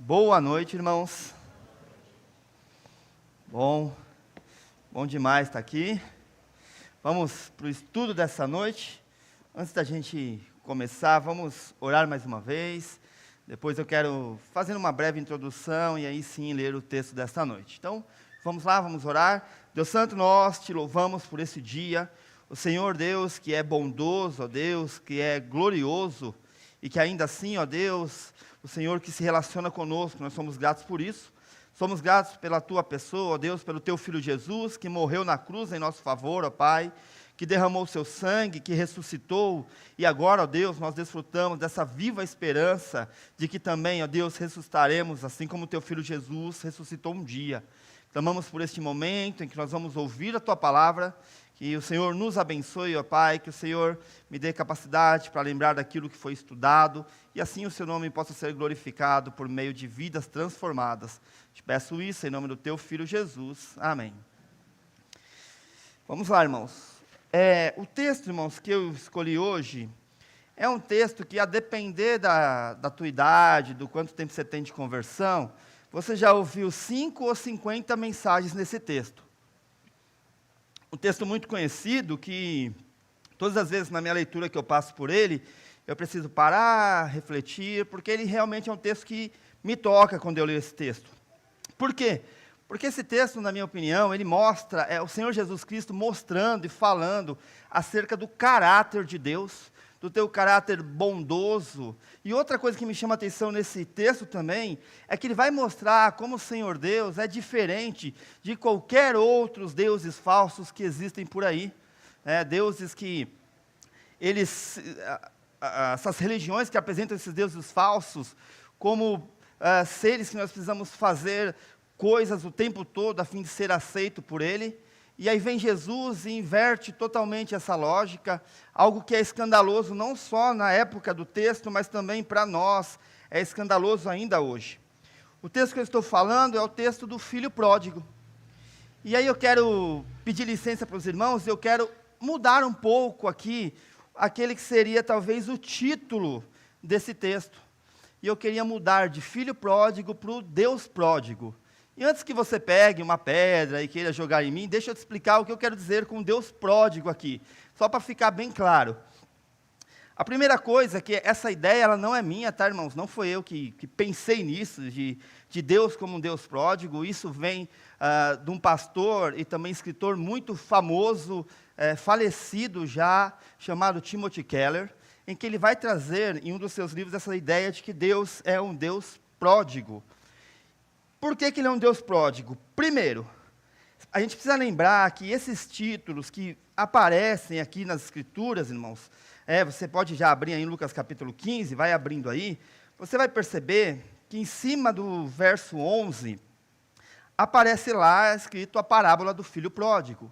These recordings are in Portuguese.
Boa noite, irmãos. Bom demais estar aqui. Vamos para o estudo dessa noite. Antes da gente começar, vamos orar mais uma vez. Depois eu quero fazer uma breve introdução e aí sim ler o texto desta noite. Então, vamos lá, vamos orar. Deus Santo, nós te louvamos por esse dia. O Senhor Deus que é bondoso, ó Deus, que é glorioso e que ainda assim, ó Deus, o Senhor que se relaciona conosco, nós somos gratos por isso. Somos gratos pela tua pessoa, ó Deus, pelo teu Filho Jesus, que morreu na cruz em nosso favor, ó Pai, que derramou o seu sangue, que ressuscitou, e agora, ó Deus, nós desfrutamos dessa viva esperança de que também, ó Deus, ressuscitaremos, assim como o teu Filho Jesus ressuscitou um dia. Clamamos por este momento em que nós vamos ouvir a tua palavra, que o Senhor nos abençoe, ó Pai, que o Senhor me dê capacidade para lembrar daquilo que foi estudado, e assim o seu nome possa ser glorificado por meio de vidas transformadas. Te peço isso em nome do teu Filho Jesus. Amém. Vamos lá, irmãos. O texto, irmãos, que eu escolhi hoje, é um texto que, a depender da tua idade, do quanto tempo você tem de conversão, você já ouviu 5 ou 50 mensagens nesse texto. Um texto muito conhecido que, todas as vezes na minha leitura que eu passo por ele, eu preciso parar, refletir, porque ele realmente é um texto que me toca quando eu leio esse texto. Por quê? Porque esse texto, na minha opinião, ele mostra, o Senhor Jesus Cristo mostrando e falando acerca do caráter de Deus, do teu caráter bondoso. E outra coisa que me chama a atenção nesse texto também, é que ele vai mostrar como o Senhor Deus é diferente de qualquer outros deuses falsos que existem por aí. Deuses que, essas religiões que apresentam esses deuses falsos, como seres que nós precisamos fazer coisas o tempo todo a fim de ser aceito por Ele. E aí vem Jesus e inverte totalmente essa lógica, algo que é escandaloso não só na época do texto, mas também para nós, é escandaloso ainda hoje. O texto que eu estou falando é o texto do filho pródigo. E aí eu quero pedir licença para os irmãos, eu quero mudar um pouco aqui, aquele que seria talvez o título desse texto. E eu queria mudar de filho pródigo para o Deus pródigo. E antes que você pegue uma pedra e queira jogar em mim, deixa eu te explicar o que eu quero dizer com Deus pródigo aqui, só para ficar bem claro. A primeira coisa é que essa ideia ela não é minha, tá, irmãos? Não foi eu que pensei nisso, de Deus como um Deus pródigo. Isso vem de um pastor e também escritor muito famoso, falecido já, chamado Timothy Keller, em que ele vai trazer em um dos seus livros essa ideia de que Deus é um Deus pródigo. Por que ele é um Deus pródigo? Primeiro, a gente precisa lembrar que esses títulos que aparecem aqui nas Escrituras, irmãos, você pode já abrir aí em Lucas capítulo 15, vai abrindo aí, você vai perceber que em cima do verso 11, aparece lá escrito a parábola do filho pródigo.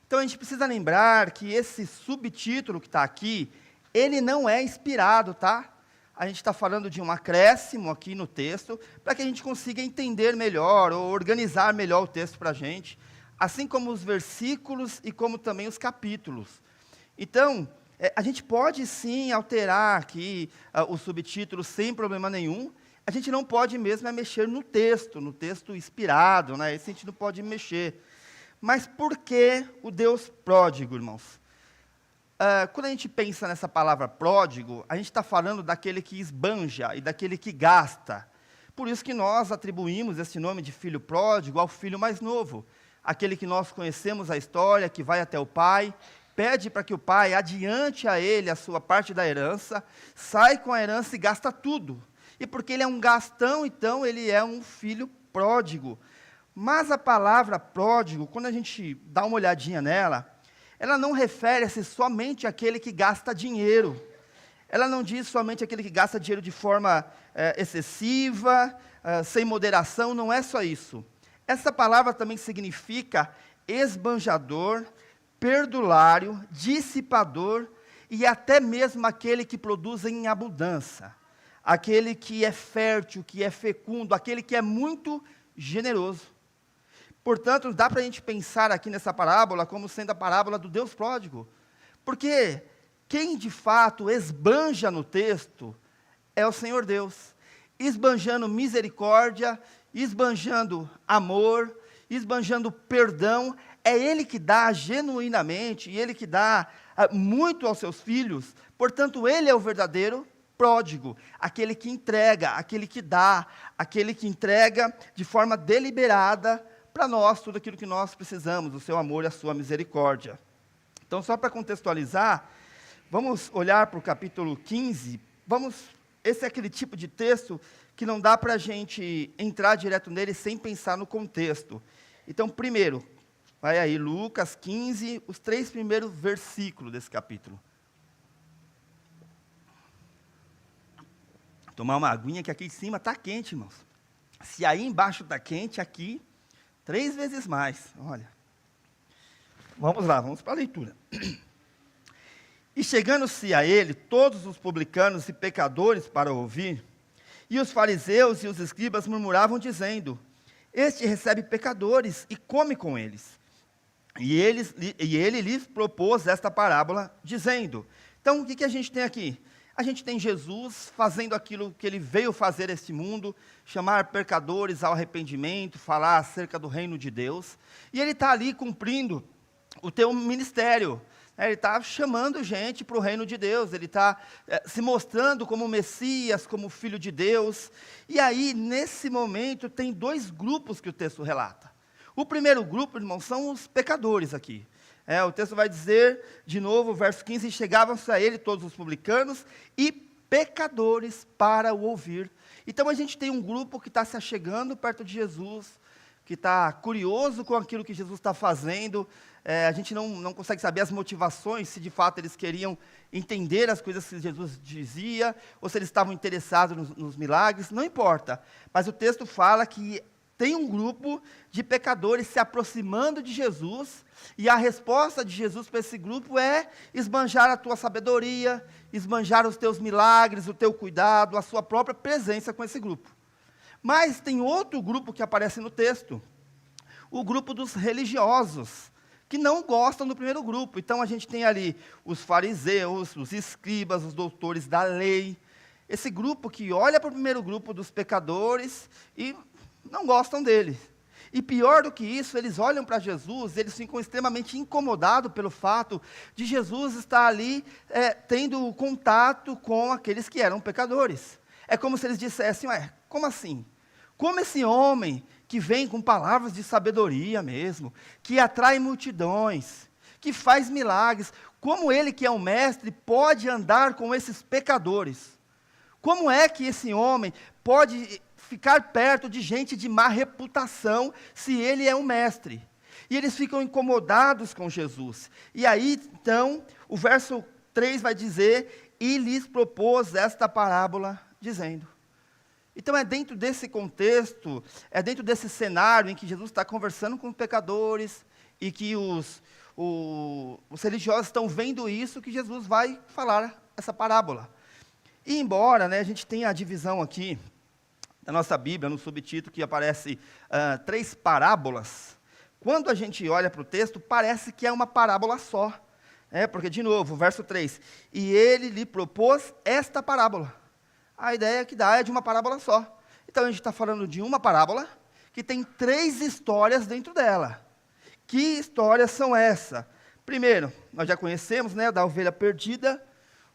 Então a gente precisa lembrar que esse subtítulo que está aqui, ele não é inspirado, tá? A gente está falando de um acréscimo aqui no texto, para que a gente consiga entender melhor, ou organizar melhor o texto para a gente, assim como os versículos e como também os capítulos. Então, a gente pode sim alterar aqui o subtítulo sem problema nenhum, a gente não pode mesmo mexer no texto inspirado, né? Esse a gente não pode mexer. Mas por que o Deus pródigo, irmãos? Quando a gente pensa nessa palavra pródigo, a gente está falando daquele que esbanja e daquele que gasta. Por isso que nós atribuímos esse nome de filho pródigo ao filho mais novo. Aquele que nós conhecemos a história, que vai até o pai, pede para que o pai adiante a ele a sua parte da herança, sai com a herança e gasta tudo. E porque ele é um gastão, então ele é um filho pródigo. Mas a palavra pródigo, quando a gente dá uma olhadinha nela, ela não refere-se somente àquele que gasta dinheiro. Ela não diz somente aquele que gasta dinheiro de forma excessiva, sem moderação, não é só isso. Essa palavra também significa esbanjador, perdulário, dissipador e até mesmo aquele que produz em abundância. Aquele que é fértil, que é fecundo, aquele que é muito generoso. Portanto, dá para a gente pensar aqui nessa parábola como sendo a parábola do Deus pródigo. Porque quem de fato esbanja no texto é o Senhor Deus. esbanjando misericórdia, esbanjando amor, esbanjando perdão. É Ele que dá genuinamente, e Ele que dá muito aos seus filhos. Portanto, Ele é o verdadeiro pródigo, aquele que entrega, aquele que dá, aquele que entrega de forma deliberada para nós tudo aquilo que nós precisamos, o seu amor e a sua misericórdia. Então, só para contextualizar, vamos olhar para o capítulo 15, esse é aquele tipo de texto que não dá para a gente entrar direto nele sem pensar no contexto. Então, primeiro, vai aí, Lucas 15, os 3 primeiros versículos desse capítulo. Tomar uma aguinha que aqui em cima está quente, irmãos. Se aí embaixo está quente, aqui, 3 vezes mais. Olha. Vamos lá, vamos para a leitura. E chegando-se a ele, todos os publicanos e pecadores para ouvir, e os fariseus e os escribas murmuravam, dizendo: este recebe pecadores e come com eles. E ele lhes propôs esta parábola, dizendo... Então, o que a gente tem aqui? A gente tem Jesus fazendo aquilo que ele veio fazer neste mundo, chamar pecadores ao arrependimento, falar acerca do reino de Deus, e ele está ali cumprindo o teu ministério, ele está chamando gente para o reino de Deus, ele está se mostrando como Messias, como Filho de Deus. E aí, nesse momento, tem 2 grupos que o texto relata. O primeiro grupo, irmãos, são os pecadores aqui. O texto vai dizer, de novo, verso 15, chegavam-se a ele todos os publicanos e pecadores para o ouvir. Então a gente tem um grupo que está se achegando perto de Jesus, que está curioso com aquilo que Jesus está fazendo. A gente não consegue saber as motivações, se de fato eles queriam entender as coisas que Jesus dizia, ou se eles estavam interessados nos milagres, não importa. Mas o texto fala que tem um grupo de pecadores se aproximando de Jesus, e a resposta de Jesus para esse grupo é esbanjar a tua sabedoria, esbanjar os teus milagres, o teu cuidado, a sua própria presença com esse grupo. Mas tem outro grupo que aparece no texto, o grupo dos religiosos, que não gostam do primeiro grupo. Então a gente tem ali os fariseus, os escribas, os doutores da lei, esse grupo que olha para o primeiro grupo dos pecadores e não gostam dele. E pior do que isso, eles olham para Jesus, eles ficam extremamente incomodados pelo fato de Jesus estar ali tendo contato com aqueles que eram pecadores. É como se eles dissessem: como assim? Como esse homem que vem com palavras de sabedoria mesmo, que atrai multidões, que faz milagres, como ele que é um mestre pode andar com esses pecadores? Como é que esse homem pode ficar perto de gente de má reputação, se ele é um mestre? E eles ficam incomodados com Jesus. E aí, então, o verso 3 vai dizer: e lhes propôs esta parábola, dizendo. Então é dentro desse contexto, é dentro desse cenário em que Jesus está conversando com os pecadores, e que os religiosos estão vendo isso, que Jesus vai falar essa parábola. E embora a gente tenha a divisão aqui, da nossa Bíblia, no subtítulo, que aparece 3 parábolas, quando a gente olha para o texto, parece que é uma parábola só. Porque, de novo, verso 3, e ele lhe propôs esta parábola. A ideia que dá é de uma parábola só. Então a gente está falando de uma parábola, que tem 3 histórias dentro dela. Que histórias são essas? Primeiro, nós já conhecemos, da ovelha perdida.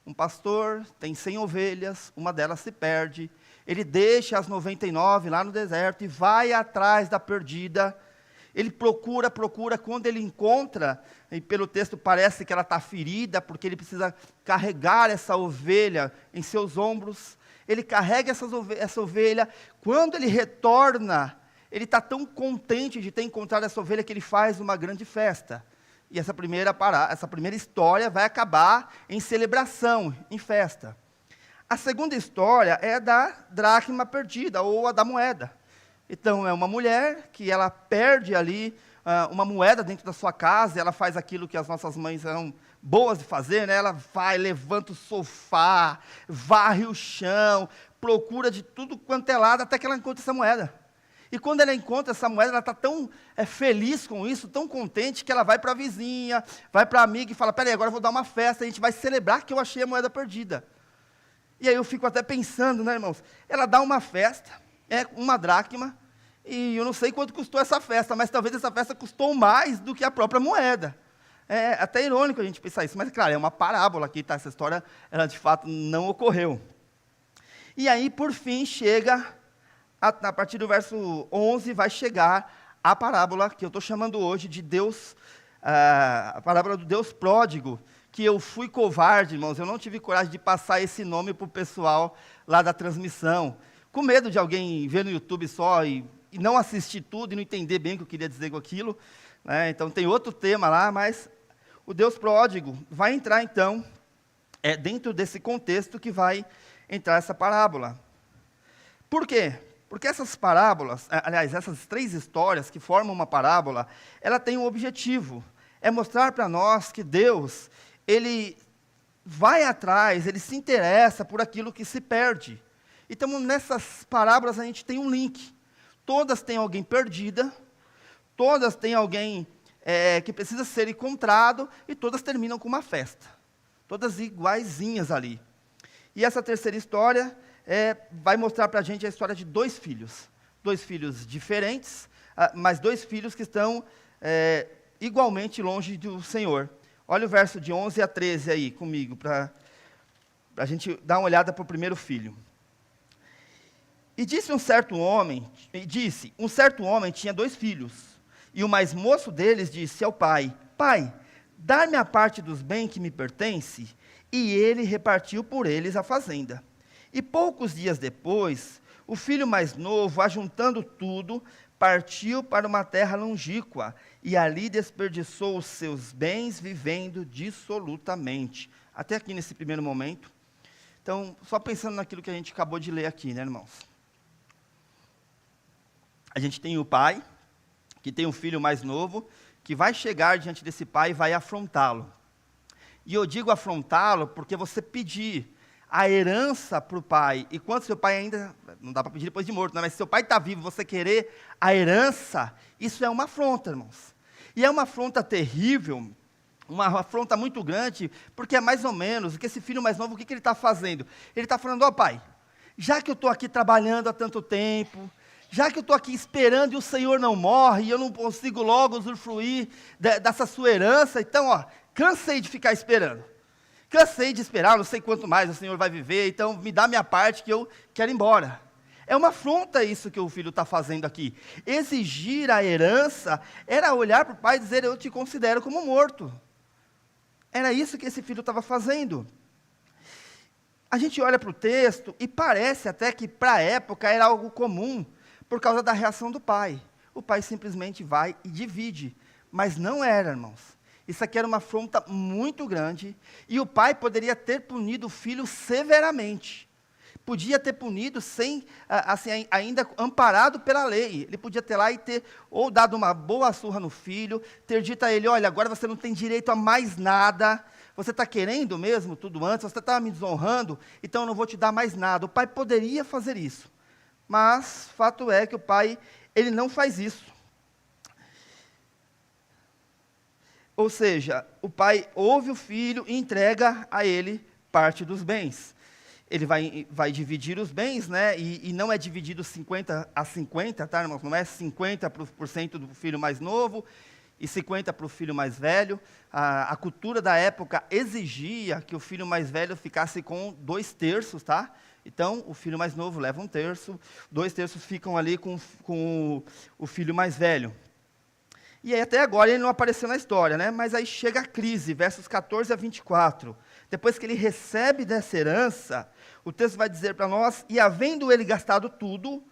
Um pastor tem 100 ovelhas, uma delas se perde. Ele deixa as 99 lá no deserto e vai atrás da perdida. Ele procura, quando ele encontra, e pelo texto parece que ela está ferida, porque ele precisa carregar essa ovelha em seus ombros. Ele carrega essa ovelha. Quando ele retorna, ele está tão contente de ter encontrado essa ovelha que ele faz uma grande festa. E essa primeira história vai acabar em celebração, em festa. A segunda história é da dracma perdida, ou a da moeda. Então, é uma mulher que ela perde ali uma moeda dentro da sua casa, ela faz aquilo que as nossas mães eram boas de fazer, ela vai, levanta o sofá, varre o chão, procura de tudo quanto é lado, até que ela encontra essa moeda. E quando ela encontra essa moeda, ela está tão feliz com isso, tão contente, que ela vai para a vizinha, vai para a amiga e fala: peraí, agora eu vou dar uma festa, a gente vai celebrar que eu achei a moeda perdida. E aí eu fico até pensando, né, irmãos? Ela dá uma festa, uma dracma, e eu não sei quanto custou essa festa, mas talvez essa festa custou mais do que a própria moeda. É até irônico a gente pensar isso, mas claro, é uma parábola aqui, tá? Essa história, ela de fato não ocorreu. E aí, por fim, chega, a partir do verso 11, vai chegar a parábola que eu estou chamando hoje de Deus, a parábola do Deus pródigo, que eu fui covarde, irmãos, eu não tive coragem de passar esse nome para o pessoal lá da transmissão, com medo de alguém ver no YouTube só e não assistir tudo e não entender bem o que eu queria dizer com aquilo, né? Então tem outro tema lá, mas o Deus pródigo vai entrar então, dentro desse contexto que vai entrar essa parábola. Por quê? Porque essas parábolas, aliás, essas 3 histórias que formam uma parábola, ela tem um objetivo, é mostrar para nós que Deus, Ele vai atrás, Ele se interessa por aquilo que se perde. Então, nessas parábolas a gente tem um link. Todas têm alguém perdida, todas têm alguém que precisa ser encontrado, e todas terminam com uma festa. Todas iguaizinhas ali. E essa terceira história vai mostrar para a gente a história de 2 filhos. 2 filhos diferentes, mas 2 filhos que estão igualmente longe do Senhor. Olha o verso de 11 a 13 aí comigo, para a gente dar uma olhada para o primeiro filho. E disse, um certo homem tinha 2 filhos, e o mais moço deles disse ao pai, pai, dá-me a parte dos bens que me pertence, e ele repartiu por eles a fazenda. E poucos dias depois, o filho mais novo, ajuntando tudo, partiu para uma terra longínqua, e ali desperdiçou os seus bens, vivendo dissolutamente. Até aqui nesse primeiro momento. Então, só pensando naquilo que a gente acabou de ler aqui, né, irmãos? A gente tem o pai, que tem um filho mais novo, que vai chegar diante desse pai e vai afrontá-lo. E eu digo afrontá-lo porque você pedir a herança para o pai, e quando seu pai ainda, não dá para pedir depois de morto, né? Mas se seu pai está vivo, você querer a herança, isso é uma afronta, irmãos. E é uma afronta terrível, uma afronta muito grande, porque é mais ou menos, o que esse filho mais novo, o que ele está fazendo? Ele está falando, ó pai, já que eu estou aqui trabalhando há tanto tempo, já que eu estou aqui esperando e o Senhor não morre, e eu não consigo logo usufruir dessa sua herança, então, ó, cansei de ficar esperando. Cansei de esperar, não sei quanto mais o Senhor vai viver, então me dá minha parte que eu quero ir embora. É uma afronta isso que o filho está fazendo aqui. Exigir a herança era olhar para o pai e dizer, eu te considero como morto. Era isso que esse filho estava fazendo. A gente olha para o texto e parece até que para a época era algo comum, por causa da reação do pai. O pai simplesmente vai e divide. Mas não era, irmãos. Isso aqui era uma afronta muito grande, e o pai poderia ter punido o filho severamente. Podia ter punido sem, assim, ainda amparado pela lei. Ele podia ter lá e ter, ou dado uma boa surra no filho, ter dito a ele, olha, agora você não tem direito a mais nada, você está querendo mesmo tudo antes, você está me desonrando, então eu não vou te dar mais nada. O pai poderia fazer isso, mas fato é que o pai, ele não faz isso. Ou seja, o pai ouve o filho e entrega a ele parte dos bens. Ele vai dividir os bens, né? E não é dividido 50 a 50, tá, irmãos? Não é 50% do filho mais novo e 50% para o filho mais velho. A cultura da época exigia que o filho mais velho ficasse com 2/3, tá? Então, o filho mais novo leva 1/3, 2/3 ficam ali com o filho mais velho. E aí, até agora, ele não apareceu na história, né? Mas aí chega a crise, versos 14 a 24. Depois que ele recebe dessa herança, o texto vai dizer para nós, e havendo ele gastado tudo,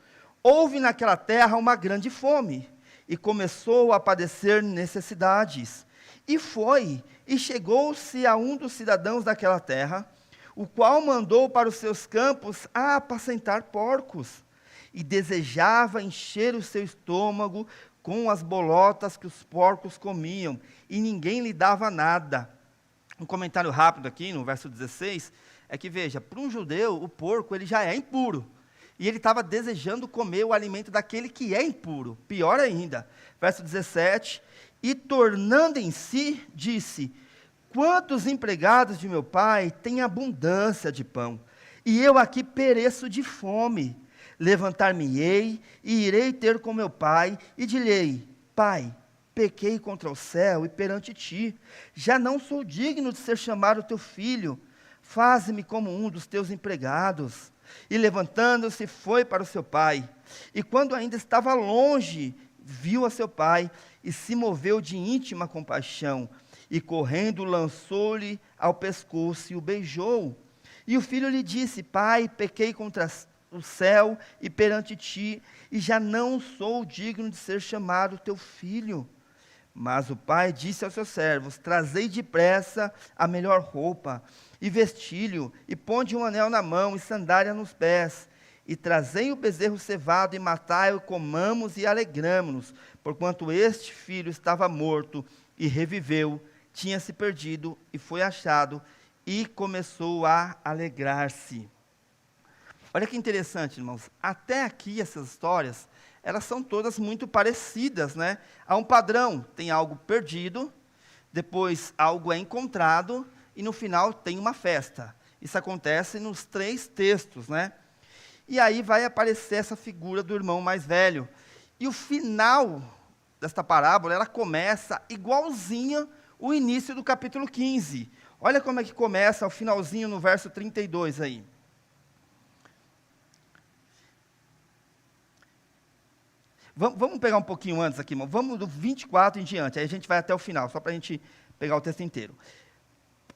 houve naquela terra uma grande fome, e começou a padecer necessidades. E chegou-se a um dos cidadãos daquela terra, o qual mandou para os seus campos a apacentar porcos, e desejava encher o seu estômago com as bolotas que os porcos comiam, e ninguém lhe dava nada. Um comentário rápido aqui, no verso 16, é que, veja, para um judeu, o porco ele já é impuro, e ele estava desejando comer o alimento daquele que é impuro, pior ainda. Verso 17, e tornando em si, disse, quantos empregados de meu pai têm abundância de pão, e eu aqui pereço de fome. Levantar-me-ei e irei ter com meu pai, e direi: Pai, pequei contra o céu e perante ti, já não sou digno de ser chamado teu filho, faze-me como um dos teus empregados. E levantando-se foi para o seu pai, e quando ainda estava longe, viu a seu pai, e se moveu de íntima compaixão, e correndo lançou-lhe ao pescoço e o beijou. E o filho lhe disse: Pai, pequei contra o céu e perante ti, e já não sou digno de ser chamado teu filho. Mas o pai disse aos seus servos: Trazei depressa a melhor roupa, e vestilho, e ponde um anel na mão, e sandália nos pés, e trazei o bezerro cevado, e matai-o, comamos e alegramo-nos, porquanto este filho estava morto, e reviveu, tinha se perdido, e foi achado, e começou a alegrar-se. Olha que interessante, irmãos, até aqui essas histórias, elas são todas muito parecidas, né? Há um padrão, tem algo perdido, depois algo é encontrado, e no final tem uma festa. Isso acontece nos 3 textos, né? E aí vai aparecer essa figura do irmão mais velho. E o final desta parábola, ela começa igualzinha o início do capítulo 15. Olha como é que começa o finalzinho no verso 32 aí. Vamos pegar um pouquinho antes aqui, irmão. Vamos do 24 em diante, aí a gente vai até o final, só para a gente pegar o texto inteiro.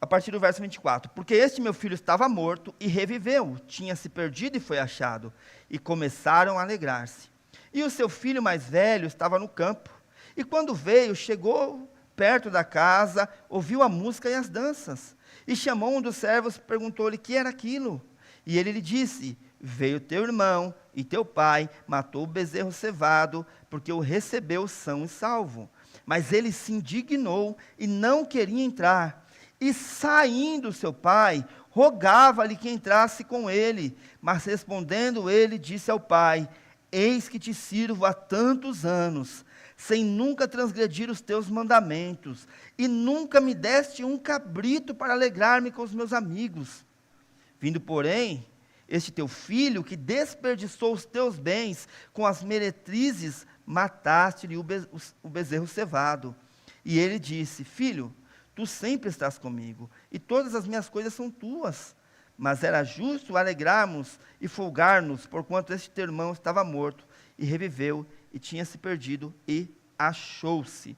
A partir do verso 24. Porque este meu filho estava morto e reviveu, tinha se perdido e foi achado. E começaram a alegrar-se. E o seu filho mais velho estava no campo. E quando veio, chegou perto da casa, ouviu a música e as danças. E chamou um dos servos e perguntou-lhe que era aquilo. E ele lhe disse: Veio teu irmão e teu pai, matou o bezerro cevado, porque o recebeu são e salvo. Mas ele se indignou e não queria entrar. E saindo seu pai, rogava-lhe que entrasse com ele. Mas respondendo ele, disse ao pai: Eis que te sirvo há tantos anos, sem nunca transgredir os teus mandamentos, e nunca me deste um cabrito para alegrar-me com os meus amigos. Vindo, porém, este teu filho, que desperdiçou os teus bens com as meretrizes, mataste-lhe o bezerro cevado. E ele disse: Filho, tu sempre estás comigo, e todas as minhas coisas são tuas. Mas era justo alegrarmos e folgar-nos, porquanto este teu irmão estava morto, e reviveu, e tinha se perdido, e achou-se.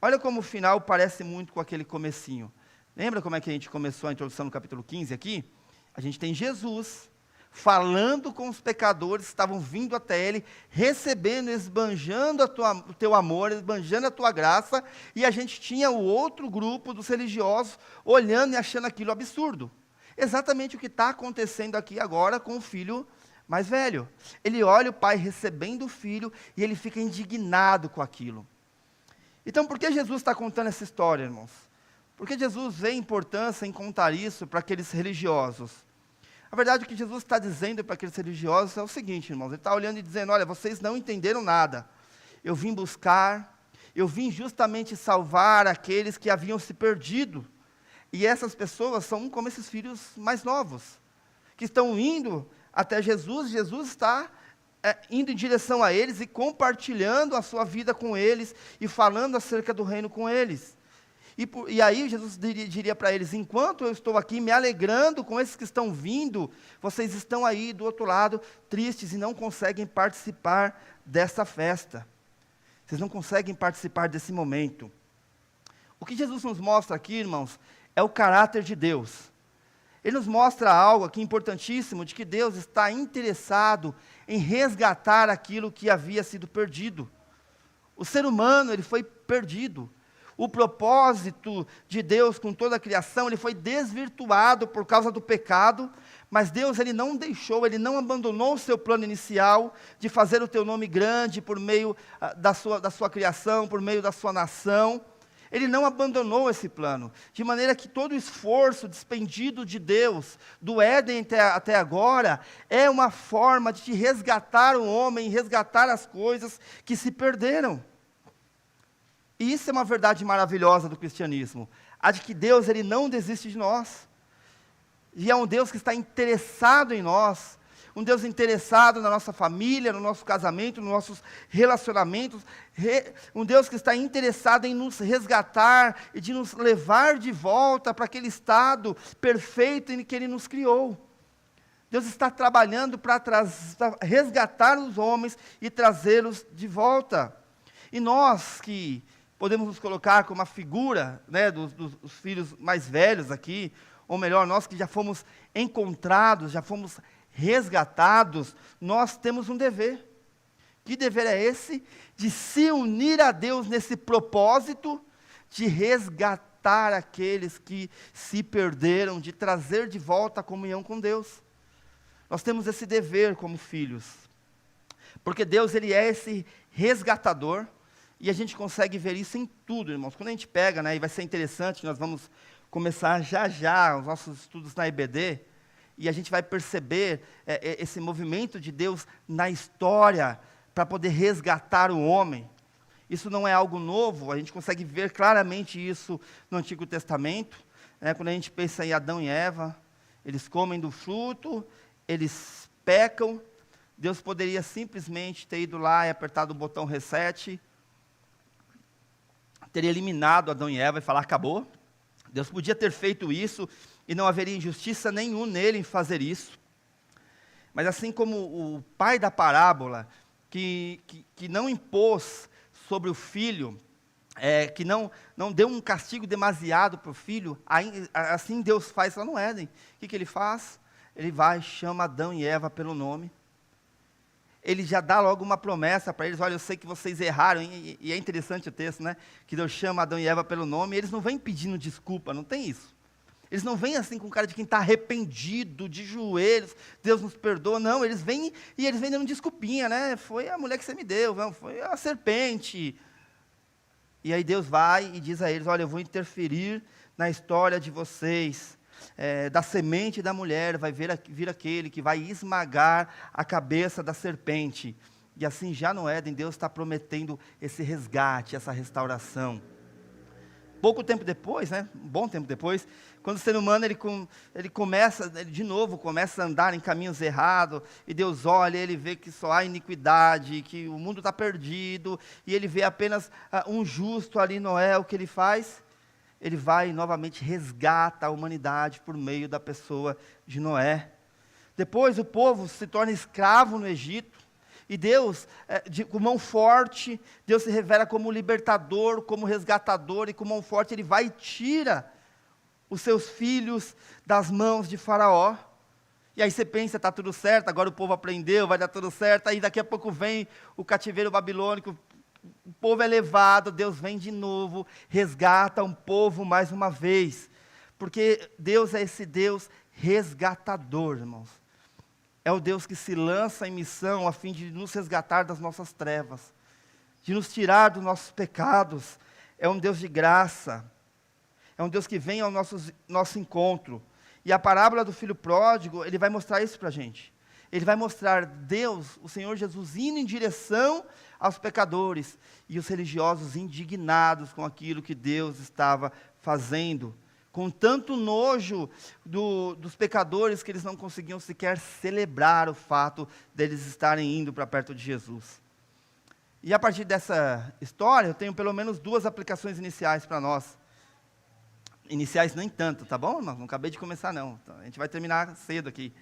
Olha como o final parece muito com aquele comecinho. Lembra como é que a gente começou a introdução no capítulo 15 aqui? A gente tem Jesus falando com os pecadores que estavam vindo até ele, recebendo, esbanjando o teu amor, esbanjando a tua graça, e a gente tinha o outro grupo dos religiosos olhando e achando aquilo absurdo. Exatamente o que está acontecendo aqui agora com o filho mais velho. Ele olha o pai recebendo o filho e ele fica indignado com aquilo. Então, por que Jesus está contando essa história, irmãos? Porque Jesus vê importância em contar isso para aqueles religiosos. A verdade, o que Jesus está dizendo para aqueles religiosos é o seguinte, irmãos. Ele está olhando e dizendo: olha, vocês não entenderam nada. Eu vim buscar, eu vim justamente salvar aqueles que haviam se perdido. E essas pessoas são como esses filhos mais novos, que estão indo até Jesus. Jesus está indo em direção a eles e compartilhando a sua vida com eles e falando acerca do reino com eles. E aí Jesus diria para eles: enquanto eu estou aqui me alegrando com esses que estão vindo, vocês estão aí do outro lado tristes e não conseguem participar dessa festa. Vocês não conseguem participar desse momento. O que Jesus nos mostra aqui, irmãos, é o caráter de Deus. Ele nos mostra algo aqui importantíssimo, de que Deus está interessado em resgatar aquilo que havia sido perdido. O ser humano, ele foi perdido. O propósito de Deus com toda a criação, ele foi desvirtuado por causa do pecado, mas Deus, ele não deixou, ele não abandonou o seu plano inicial de fazer o teu nome grande por meio da sua criação, por meio da sua nação. Ele não abandonou esse plano, de maneira que todo o esforço despendido de Deus, do Éden até agora, é uma forma de resgatar o homem, resgatar as coisas que se perderam. E isso é uma verdade maravilhosa do cristianismo, a de que Deus, ele não desiste de nós. e é um Deus que está interessado em nós, um Deus interessado na nossa família, no nosso casamento, nos nossos relacionamentos, um Deus que está interessado em nos resgatar e de nos levar de volta para aquele estado perfeito em que Ele nos criou. Deus está trabalhando para resgatar os homens e trazê-los de volta. E nós que podemos nos colocar como a figura, né, dos filhos mais velhos aqui, ou melhor, nós que já fomos encontrados, já fomos resgatados, nós temos um dever. Que dever é esse? De se unir a Deus nesse propósito de resgatar aqueles que se perderam, de trazer de volta a comunhão com Deus. Nós temos esse dever como filhos, porque Deus, Ele é esse resgatador, e a gente consegue ver isso em tudo, irmãos. Quando a gente pega, né, e vai ser interessante, nós vamos começar já os nossos estudos na IBD, e a gente vai perceber esse movimento de Deus na história, para poder resgatar o homem. Isso não é algo novo, a gente consegue ver claramente isso no Antigo Testamento, né, quando a gente pensa em Adão e Eva, eles comem do fruto, eles pecam, Deus poderia simplesmente ter ido lá e apertado o botão reset, teria eliminado Adão e Eva e falar, acabou. Deus podia ter feito isso, e não haveria injustiça nenhuma nele em fazer isso. Mas assim como o pai da parábola, que não impôs sobre o filho, que não deu um castigo demasiado para o filho, assim Deus faz lá no Éden. O que Ele faz? Ele vai, chama Adão e Eva pelo nome. Ele já dá logo uma promessa para eles, olha, eu sei que vocês erraram, e é interessante o texto, né? Que Deus chama Adão e Eva pelo nome, e eles não vêm pedindo desculpa, não tem isso. Eles não vêm assim com cara de quem está arrependido, de joelhos, Deus nos perdoa, não, eles vêm e eles vêm dando desculpinha, né? Foi a mulher que você me deu, não, foi a serpente. E aí Deus vai e diz a eles, olha, eu vou interferir na história de vocês. Da semente da mulher vai vir aquele que vai esmagar a cabeça da serpente. E assim já no Éden, Deus está prometendo esse resgate, essa restauração. Pouco tempo depois, né, um bom tempo depois, quando o ser humano ele de novo começa a andar em caminhos errados, e Deus olha, ele vê que só há iniquidade, que o mundo está perdido, e ele vê apenas um justo ali, Noé, o que ele faz? Ele vai e novamente resgata a humanidade por meio da pessoa de Noé. Depois o povo se torna escravo no Egito, e Deus, com mão forte, Deus se revela como libertador, como resgatador, e com mão forte Ele vai e tira os seus filhos das mãos de Faraó. E aí você pensa, está tudo certo, agora o povo aprendeu, vai dar tudo certo, aí daqui a pouco vem o cativeiro babilônico, o povo é levado, Deus vem de novo, resgata um povo mais uma vez, porque Deus é esse Deus resgatador, irmãos. É o Deus que se lança em missão a fim de nos resgatar das nossas trevas, de nos tirar dos nossos pecados. É um Deus de graça, é um Deus que vem ao nosso encontro. E a parábola do filho pródigo, ele vai mostrar isso para a gente. Ele vai mostrar Deus, o Senhor Jesus, indo em direção aos pecadores, e os religiosos indignados com aquilo que Deus estava fazendo, com tanto nojo dos pecadores, que eles não conseguiam sequer celebrar o fato deles estarem indo para perto de Jesus. E a partir dessa história, eu tenho pelo menos 2 aplicações iniciais para nós. Iniciais nem tanto, tá bom? Não acabei de começar não, então, a gente vai terminar cedo aqui.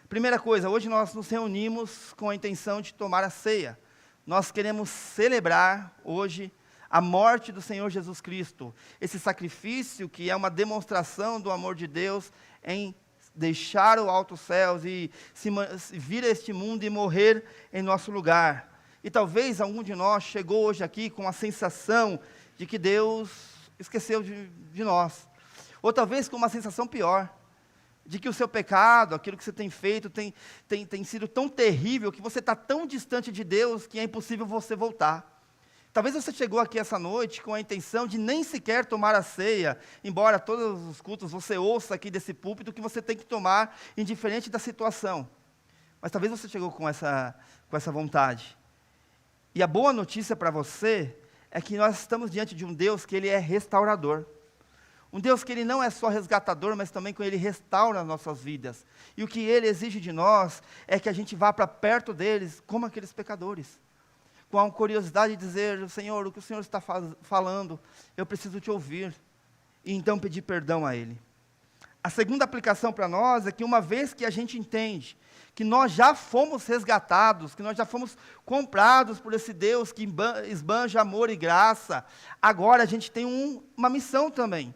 Primeira coisa, hoje nós nos reunimos com a intenção de tomar a ceia. Nós queremos celebrar hoje a morte do Senhor Jesus Cristo, esse sacrifício que é uma demonstração do amor de Deus em deixar o alto céus e vir a este mundo e morrer em nosso lugar. E talvez algum de nós chegou hoje aqui com a sensação de que Deus esqueceu de nós, ou talvez com uma sensação pior, de que o seu pecado, aquilo que você tem feito, tem sido tão terrível, que você está tão distante de Deus, que é impossível você voltar. Talvez você chegou aqui essa noite com a intenção de nem sequer tomar a ceia, embora todos os cultos você ouça aqui desse púlpito que você tem que tomar, indiferente da situação. Mas talvez você chegou com essa vontade. E a boa notícia para você é que nós estamos diante de um Deus que Ele é restaurador. Um Deus que Ele não é só resgatador, mas também que Ele restaura as nossas vidas. E o que Ele exige de nós é que a gente vá para perto deles, como aqueles pecadores. Com a curiosidade de dizer, Senhor, o que o Senhor está falando, eu preciso te ouvir. E então pedir perdão a Ele. A segunda aplicação para nós é que uma vez que a gente entende que nós já fomos resgatados, que nós já fomos comprados por esse Deus que esbanja amor e graça, agora a gente tem uma missão também.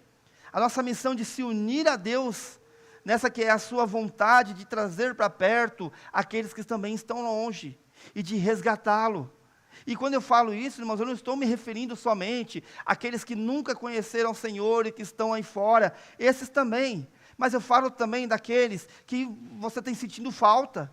A nossa missão de se unir a Deus, nessa que é a sua vontade de trazer para perto aqueles que também estão longe, e de resgatá-lo. E quando eu falo isso, irmãos, eu não estou me referindo somente àqueles que nunca conheceram o Senhor e que estão aí fora, esses também. Mas eu falo também daqueles que você tem sentindo falta,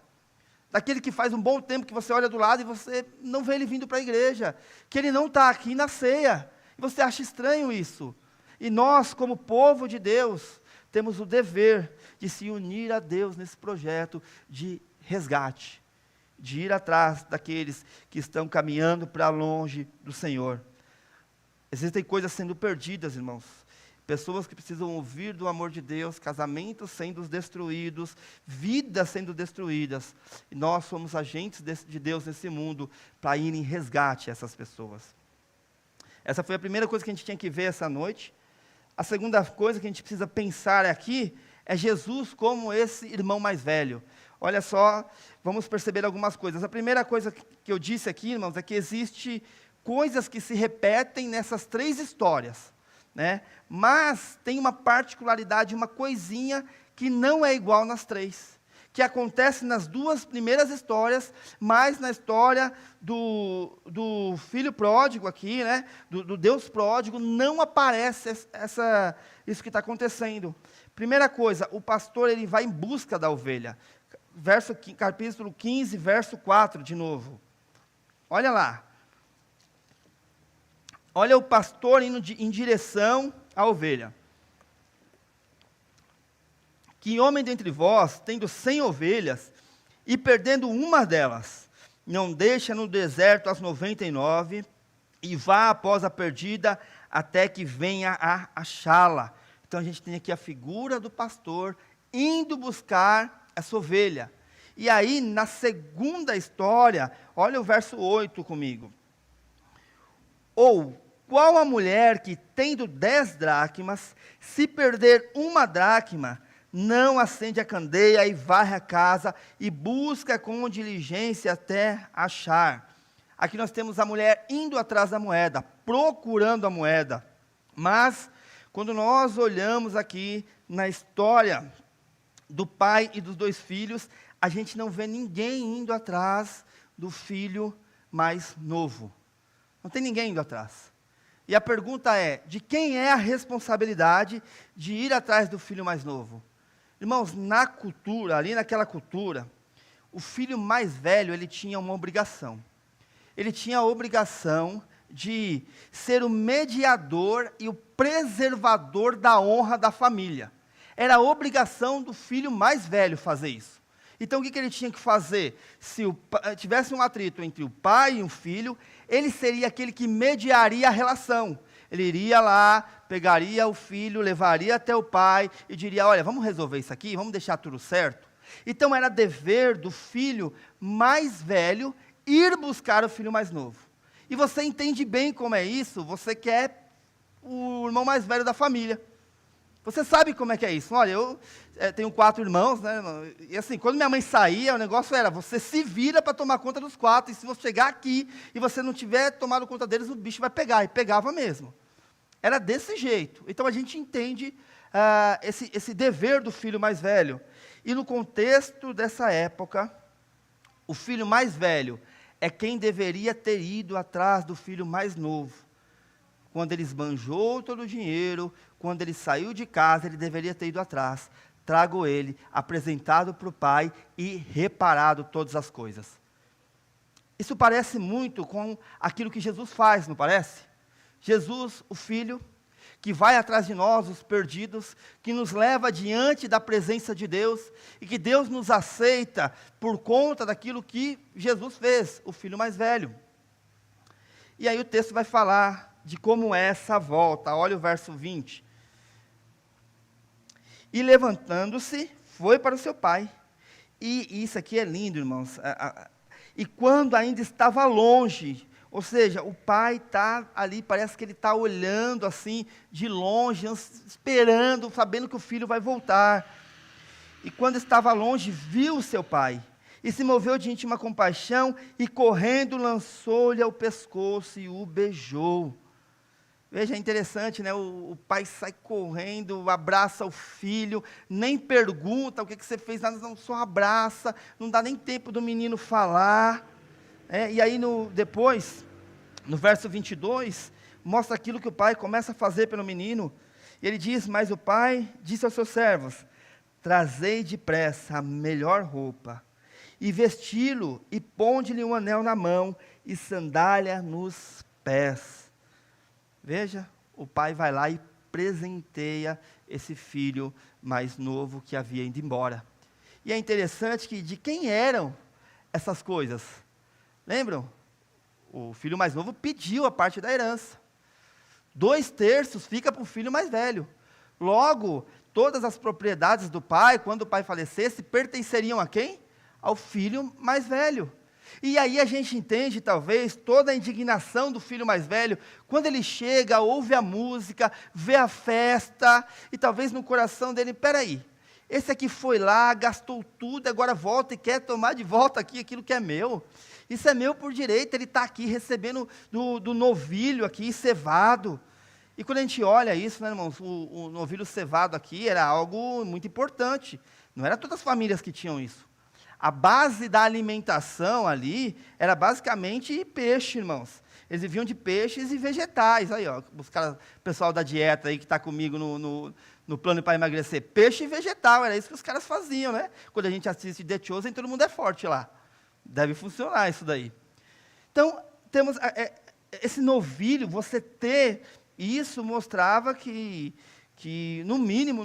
daquele que faz um bom tempo que você olha do lado e você não vê ele vindo para a igreja, que ele não está aqui na ceia, e você acha estranho isso. E nós, como povo de Deus, temos o dever de se unir a Deus nesse projeto de resgate, de ir atrás daqueles que estão caminhando para longe do Senhor. Existem coisas sendo perdidas, irmãos. Pessoas que precisam ouvir do amor de Deus, casamentos sendo destruídos, vidas sendo destruídas. E nós somos agentes de Deus nesse mundo para ir em resgate a essas pessoas. Essa foi a primeira coisa que a gente tinha que ver essa noite. A segunda coisa que a gente precisa pensar aqui é Jesus como esse irmão mais velho. Olha só, vamos perceber algumas coisas. A primeira coisa que eu disse aqui, irmãos, é que existe coisas que se repetem nessas três histórias, né? Mas tem uma particularidade, uma coisinha que não é igual nas três, que acontece nas duas primeiras histórias, mas na história do filho pródigo aqui, né? do Deus pródigo, não aparece isso que está acontecendo. Primeira coisa, o pastor ele vai em busca da ovelha. Capítulo 15, verso 4, de novo. Olha lá. Olha o pastor indo em direção à ovelha. Que homem dentre vós, tendo 100 ovelhas, e perdendo uma delas, não deixa no deserto as 99, e vá após a perdida, até que venha a achá-la. Então a gente tem aqui a figura do pastor, indo buscar essa ovelha. E aí, na segunda história, olha o verso 8 comigo. Ou, qual a mulher que, tendo 10 dracmas, se perder uma dracma, não acende a candeia e varre a casa e busca com diligência até achar? Aqui nós temos a mulher indo atrás da moeda, procurando a moeda. Mas, quando nós olhamos aqui na história do pai e dos dois filhos, a gente não vê ninguém indo atrás do filho mais novo. Não tem ninguém indo atrás. E a pergunta é, de quem é a responsabilidade de ir atrás do filho mais novo? Irmãos, na cultura, ali naquela cultura, o filho mais velho, ele tinha uma obrigação. Ele tinha a obrigação de ser o mediador e o preservador da honra da família. Era a obrigação do filho mais velho fazer isso. Então, o que ele tinha que fazer? Se tivesse um atrito entre o pai e o filho, ele seria aquele que mediaria a relação. Ele iria lá, pegaria o filho, levaria até o pai e diria, olha, vamos resolver isso aqui, vamos deixar tudo certo? Então, era dever do filho mais velho ir buscar o filho mais novo. E você entende bem como é isso, você quer o irmão mais velho da família. Você sabe como é que é isso? Olha, eu tenho 4 irmãos, né? E assim, quando minha mãe saía, o negócio era, você se vira para tomar conta dos 4, e se você chegar aqui e você não tiver tomado conta deles, o bicho vai pegar, e pegava mesmo. Era desse jeito. Então a gente entende esse dever do filho mais velho. E no contexto dessa época, o filho mais velho é quem deveria ter ido atrás do filho mais novo. Quando ele esbanjou todo o dinheiro, quando ele saiu de casa, ele deveria ter ido atrás, trago ele, apresentado para o pai e reparado todas as coisas. Isso parece muito com aquilo que Jesus faz, não parece? Jesus, o Filho, que vai atrás de nós, os perdidos, que nos leva diante da presença de Deus, e que Deus nos aceita por conta daquilo que Jesus fez, o Filho mais velho. E aí o texto vai falar de como é essa volta. Olha o verso 20. E levantando-se, foi para o seu pai. E isso aqui é lindo, irmãos. E quando ainda estava longe, ou seja, o pai está ali, parece que ele está olhando assim, de longe, esperando, sabendo que o filho vai voltar. E quando estava longe, viu seu pai, e se moveu de íntima compaixão, e correndo lançou-lhe ao pescoço e o beijou. Veja, é interessante, né? O pai sai correndo, abraça o filho, nem pergunta o que você fez, nada, não, só abraça, não dá nem tempo do menino falar. E aí, depois, no verso 22, mostra aquilo que o pai começa a fazer pelo menino. E ele diz, mas o pai disse aos seus servos, trazei depressa a melhor roupa, e vesti-lo, e ponde-lhe um anel na mão, e sandália nos pés. Veja, o pai vai lá e presenteia esse filho mais novo que havia ido embora. E é interessante que de quem eram essas coisas? Lembram? O filho mais novo pediu a parte da herança. 2/3 fica para o filho mais velho. Logo, todas as propriedades do pai, quando o pai falecesse, pertenceriam a quem? Ao filho mais velho. E aí a gente entende, talvez, toda a indignação do filho mais velho, quando ele chega, ouve a música, vê a festa, e talvez no coração dele, peraí, esse aqui foi lá, gastou tudo, agora volta e quer tomar de volta aqui aquilo que é meu. Isso é meu por direito, ele está aqui recebendo do novilho aqui, cevado. E quando a gente olha isso, né, irmãos, o novilho cevado aqui era algo muito importante. Não era todas as famílias que tinham isso. A base da alimentação ali era basicamente peixe, irmãos. Eles viviam de peixes e vegetais. Aí, ó, o pessoal da dieta aí que está comigo no plano para emagrecer. Peixe e vegetal, era isso que os caras faziam, né? Quando a gente assiste The Chosen, todo mundo é forte lá. Deve funcionar isso daí. Então, temos esse novilho, você ter isso mostrava que no mínimo,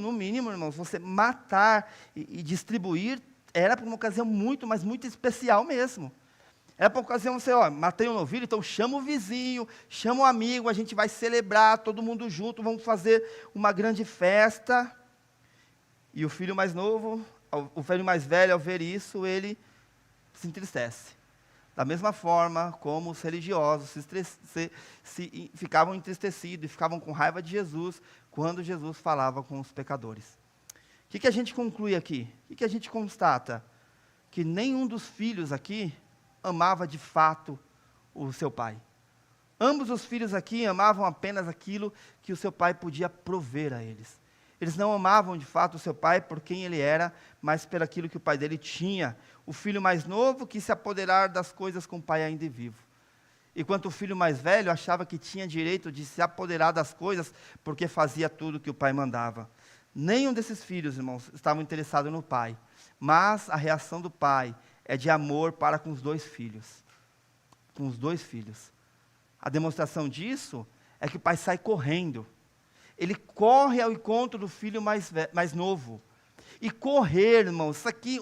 irmãos, você matar e distribuir era para uma ocasião muito, mas muito especial mesmo. Era para uma ocasião, você, matei um novilho, então chama o vizinho, chama o amigo, a gente vai celebrar, todo mundo junto, vamos fazer uma grande festa. E o filho mais novo, o filho mais velho, ao ver isso, ele se entristece. Da mesma forma como os religiosos ficavam entristecidos e ficavam com raiva de Jesus, quando Jesus falava com os pecadores. O que a gente conclui aqui? O que a gente constata? Que nenhum dos filhos aqui amava de fato o seu pai. Ambos os filhos aqui amavam apenas aquilo que o seu pai podia prover a eles. Eles não amavam de fato o seu pai por quem ele era, mas por aquilo que o pai dele tinha. O filho mais novo quis se apoderar das coisas com o pai ainda vivo. Enquanto o filho mais velho achava que tinha direito de se apoderar das coisas porque fazia tudo que o pai mandava. Nenhum desses filhos, irmãos, estavam interessados no pai. Mas a reação do pai é de amor para com os 2 filhos. Com os 2 filhos. A demonstração disso é que o pai sai correndo. Ele corre ao encontro do filho mais novo. E correr, irmãos, isso aqui,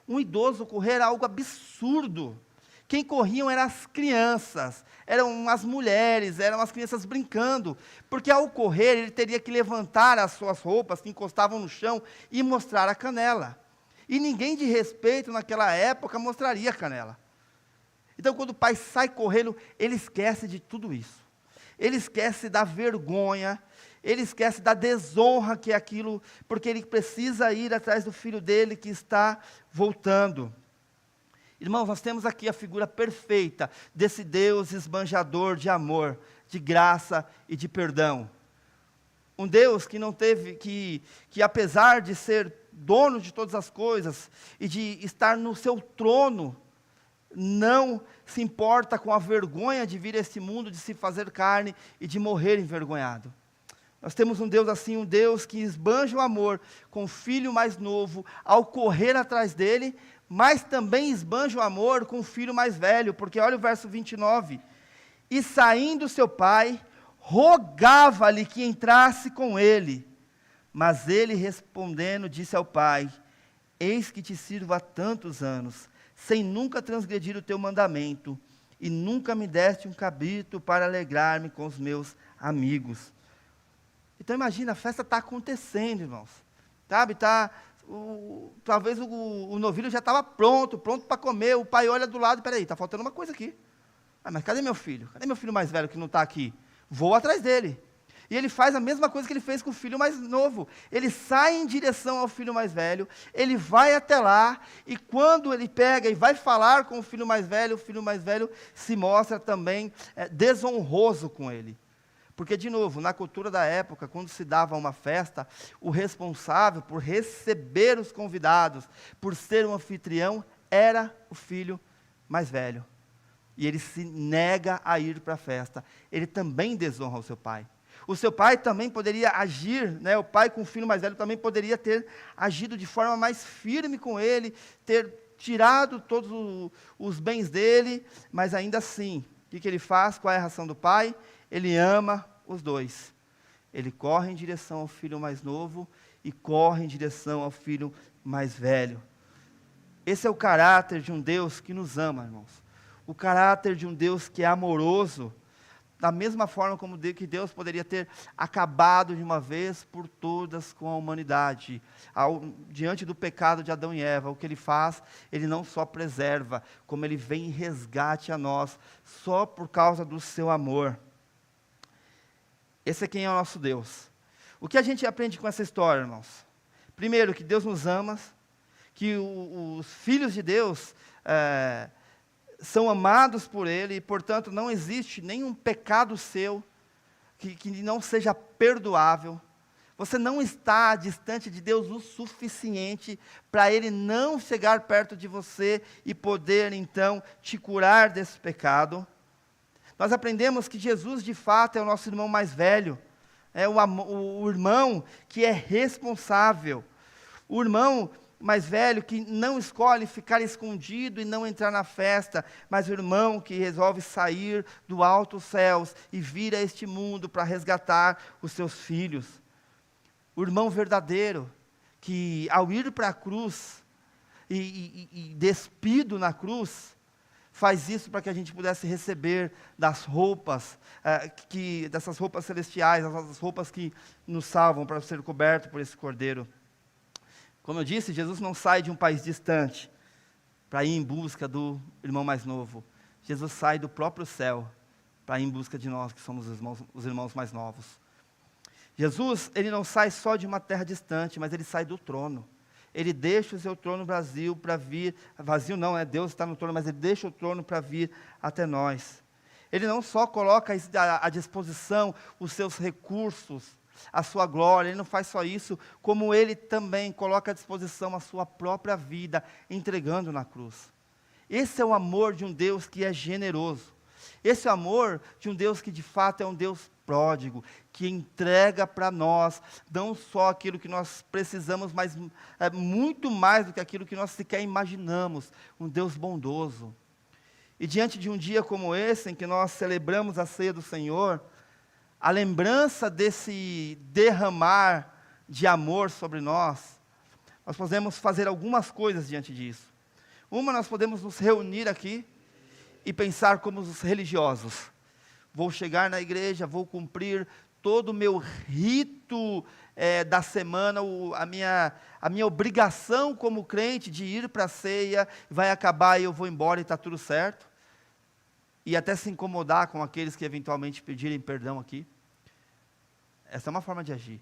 um idoso correr era algo absurdo. Quem corriam eram as crianças, eram as mulheres, eram as crianças brincando, porque ao correr ele teria que levantar as suas roupas que encostavam no chão e mostrar a canela. E ninguém de respeito naquela época mostraria a canela. Então quando o pai sai correndo, ele esquece de tudo isso. Ele esquece da vergonha, ele esquece da desonra que é aquilo, porque ele precisa ir atrás do filho dele que está voltando. Irmãos, nós temos aqui a figura perfeita desse Deus esbanjador de amor, de graça e de perdão. Um Deus que não teve, que apesar de ser dono de todas as coisas e de estar no seu trono, não se importa com a vergonha de vir a este mundo, de se fazer carne e de morrer envergonhado. Nós temos um Deus assim, um Deus que esbanja o amor com o filho mais novo, ao correr atrás dele, mas também esbanja o amor com o filho mais velho, porque olha o verso 29, e saindo seu pai, rogava-lhe que entrasse com ele, mas ele respondendo disse ao pai, eis que te sirvo há tantos anos, sem nunca transgredir o teu mandamento, e nunca me deste um cabrito para alegrar-me com os meus amigos. Então imagina, a festa está acontecendo, irmãos. sabe? Talvez o novilho já estava pronto para comer, o pai olha do lado, peraí, está faltando uma coisa aqui. Mas cadê meu filho? Cadê meu filho mais velho que não está aqui? Vou atrás dele. E ele faz a mesma coisa que ele fez com o filho mais novo. Ele sai em direção ao filho mais velho, ele vai até lá, e quando ele pega e vai falar com o filho mais velho se mostra também desonroso com ele. Porque, de novo, na cultura da época, quando se dava uma festa, o responsável por receber os convidados, por ser um anfitrião, era o filho mais velho. E ele se nega a ir para a festa. Ele também desonra o seu pai. O seu pai também poderia agir, o pai com o filho mais velho também poderia ter agido de forma mais firme com ele, ter tirado todos os bens dele, mas ainda assim, o que ele faz? Qual é a reação do pai? Ele ama os dois. Ele corre em direção ao filho mais novo e corre em direção ao filho mais velho. Esse é o caráter de um Deus que nos ama, irmãos. O caráter de um Deus que é amoroso, da mesma forma como que Deus poderia ter acabado de uma vez por todas com a humanidade. Diante do pecado de Adão e Eva, o que ele faz, ele não só preserva, como ele vem em resgate a nós, só por causa do seu amor. Esse é quem é o nosso Deus. O que a gente aprende com essa história, irmãos? Primeiro, que Deus nos ama, que os filhos de Deus são amados por Ele, e, portanto, não existe nenhum pecado seu que não seja perdoável. Você não está distante de Deus o suficiente para Ele não chegar perto de você e poder, então, te curar desse pecado. Nós aprendemos que Jesus, de fato, é o nosso irmão mais velho, é o irmão que é responsável, o irmão mais velho que não escolhe ficar escondido e não entrar na festa, mas o irmão que resolve sair do alto céus e vir a este mundo para resgatar os seus filhos. O irmão verdadeiro que, ao ir para a cruz e despido na cruz, faz isso para que a gente pudesse receber das roupas, dessas roupas celestiais, as roupas que nos salvam, para ser coberto por esse cordeiro. Como eu disse, Jesus não sai de um país distante para ir em busca do irmão mais novo. Jesus sai do próprio céu para ir em busca de nós, que somos os irmãos mais novos. Jesus, ele não sai só de uma terra distante, mas ele sai do trono. Ele deixa o seu trono vazio para vir, vazio não, Deus está no trono, mas ele deixa o trono para vir até nós. Ele não só coloca à disposição os seus recursos, a sua glória, ele não faz só isso, como ele também coloca à disposição a sua própria vida, entregando na cruz. Esse é o amor de um Deus que é generoso. Esse é o amor de um Deus que de fato é um Deus pródigo, que entrega para nós, não só aquilo que nós precisamos, mas muito mais do que aquilo que nós sequer imaginamos, um Deus bondoso. E diante de um dia como esse, em que nós celebramos a ceia do Senhor, a lembrança desse derramar de amor sobre nós podemos fazer algumas coisas diante disso. Uma, nós podemos nos reunir aqui e pensar como os religiosos. Vou chegar na igreja, vou cumprir todo o meu rito da semana, a minha obrigação como crente de ir para a ceia, vai acabar e eu vou embora e está tudo certo. E até se incomodar com aqueles que eventualmente pedirem perdão aqui. Essa é uma forma de agir.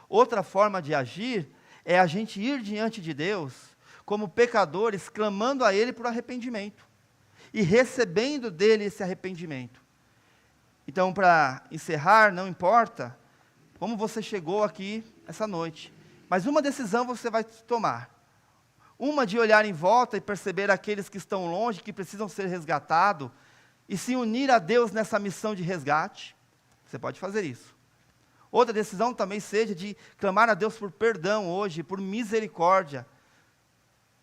Outra forma de agir é a gente ir diante de Deus como pecadores, clamando a Ele por arrependimento e recebendo dele esse arrependimento. Então, para encerrar, não importa como você chegou aqui essa noite, mas uma decisão você vai tomar. Uma de olhar em volta e perceber aqueles que estão longe, que precisam ser resgatados, e se unir a Deus nessa missão de resgate. Você pode fazer isso. Outra decisão também seja de clamar a Deus por perdão hoje, por misericórdia,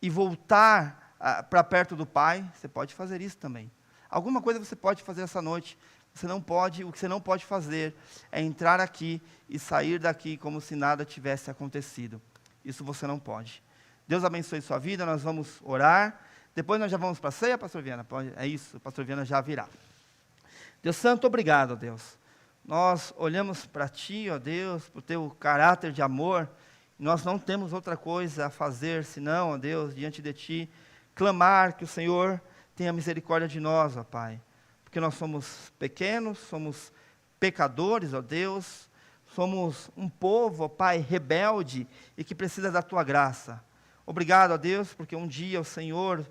e voltar para perto do Pai. Você pode fazer isso também. Alguma coisa você pode fazer essa noite. O que você não pode fazer é entrar aqui e sair daqui como se nada tivesse acontecido. Isso você não pode. Deus abençoe sua vida, nós vamos orar. Depois nós já vamos para a ceia, pastor Viana? É isso, o pastor Viana já virá. Deus Santo, obrigado, ó Deus. Nós olhamos para Ti, ó Deus, para o Teu caráter de amor, Nós não temos outra coisa a fazer senão, ó Deus, diante de Ti, clamar que o Senhor tenha misericórdia de nós, ó Pai. Porque nós somos pequenos, somos pecadores, ó Deus, somos um povo, ó Pai, rebelde e que precisa da Tua graça. Obrigado, ó Deus, porque um dia o Senhor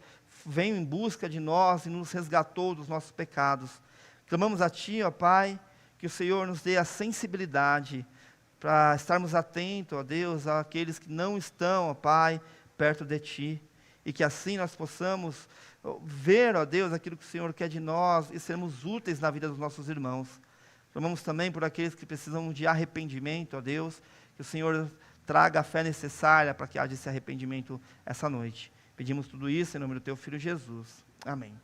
veio em busca de nós e nos resgatou dos nossos pecados. Clamamos a Ti, ó Pai, que o Senhor nos dê a sensibilidade para estarmos atentos, ó Deus, àqueles que não estão, ó Pai, perto de Ti. E que assim nós possamos ver, ó Deus, aquilo que o Senhor quer de nós e sermos úteis na vida dos nossos irmãos. Clamamos também por aqueles que precisam de arrependimento, ó Deus, que o Senhor traga a fé necessária para que haja esse arrependimento essa noite. Pedimos tudo isso em nome do Teu Filho Jesus. Amém.